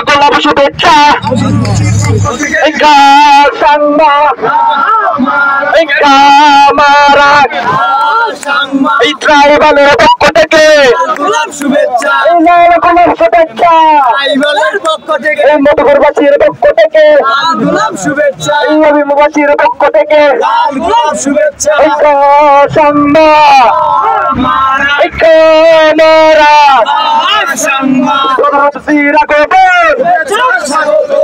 গোলাপ শুভেচ্ছা সাংমা এই ট্রাইবালের পক্ষ থেকে গোলাপ শুভেচ্ছা গোলাপ শুভেচ্ছা ট্রাইবালের পক্ষ থেকে এই মধুপুরবাসীর পক্ষ থেকে গোলাপ শুভেচ্ছা এই অভিমবাসীর পক্ষ থেকে গোলাপ শুভেচ্ছা সাংমা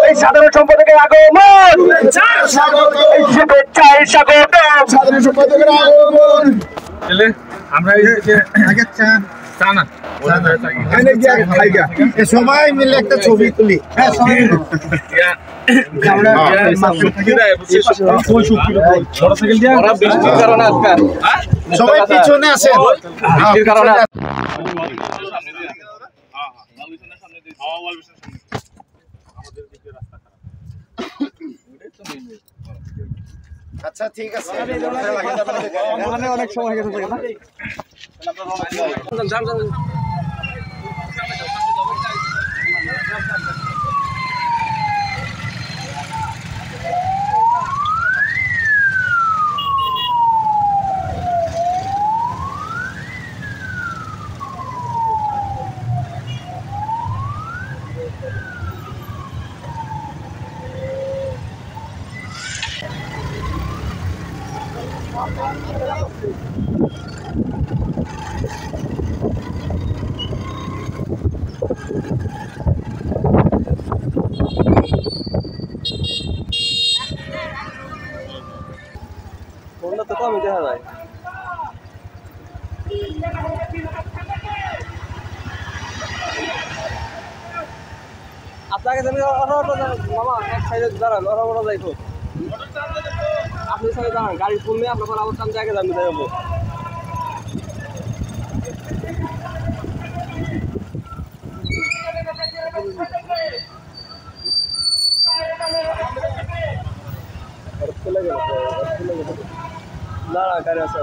এই সাধারণ সম্পাদকের আগমন এই শুভেচ্ছায় স্বাগতম সাধারণ সম্পাদকের আগমন আমরা সবাই মিলে একটা ছবি তুলি সবাই পিছনে আসে আচ্ছা ঠিক আছে অনেক সময় গেছে তো কমই দেখা যায় আপনাকে মামা এক সাইডে দাঁড়ান ওরা যাইতো আপনি সাইডে দাঁড়ান গাড়ি ফুললে আপনার আবার টান জায়গায় যাবেন যাবো না না গাড়ি আছে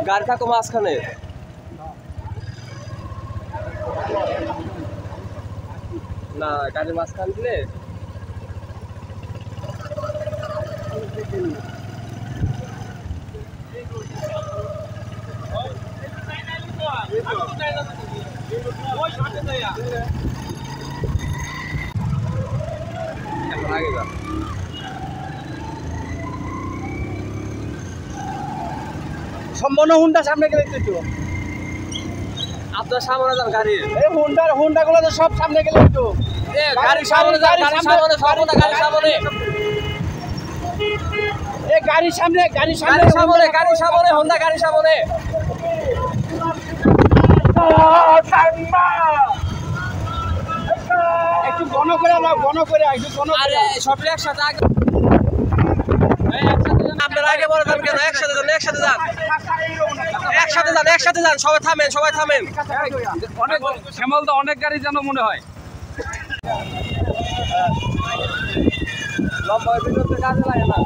গাড়ি থাকো মাঝখানে না গাড়ির মাঝখান দিলে আগে যা সম্পূর্ণ হুন্ডা সামনে গেলে একটু আপনার সামনে যান গাড়ি এই হুন্ডা গুলো তো সব সামনে গেলে একটু গাড়ি সামনে যান গাড়ি সামনে সর্বদা গাড়ি সামনে এই গাড়ি সামনে হোন্ডা গাড়ি সামনে একটু ঘন করে নাও আরে সব একসাথে আগে আপনারা আগে বড় যান কেন একসাথে যান সবাই থামেন অনেক শ্যামল তো অনেক গাড়ি যেন মনে হয় লম্বা ভিডিওতে কাজে লাগে না